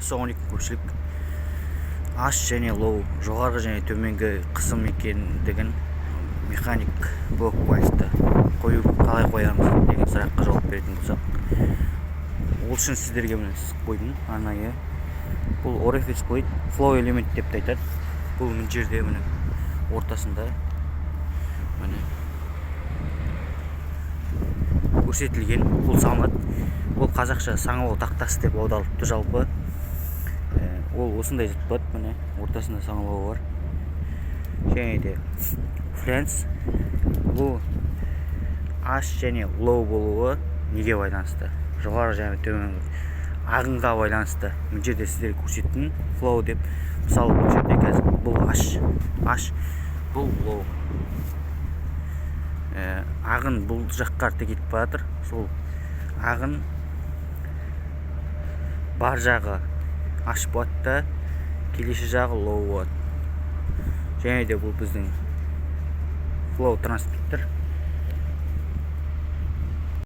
ассалаумағалейкум көпшілік. Аш және лоу жоғарғы және төменгі қысым екендігін механик блок байлықты қалай қоямыз деген сұраққа жауап беретін болсақ, ол үшін сіздерге міне сызып қойдым арнайы. Бұл орефикс плейт флоу элемент деп айтады. Бұл мына жерде міне ортасында міне көрсетілген. Бұл салынады. Ол қазақша саңылау тақтасы деп аударылыпты жалпы. Ол осындай зат міне ортасында саңылауы бар. Және де фланс. Бұл аш және лоу болуы неге байланысты? Жоғары және төменгі ағынға байланысты. Мына жерде сіздерге көрсеттім флоу деп. Мысалы бұл жерде қазір бұл аш, бұл лоу. Ағын бұл жаққа арты кетіп баратыр. Сол ағын бар жағы аш болады да, келесі жағы лоу болады. Және де бұл біздің флоу трансмиттер.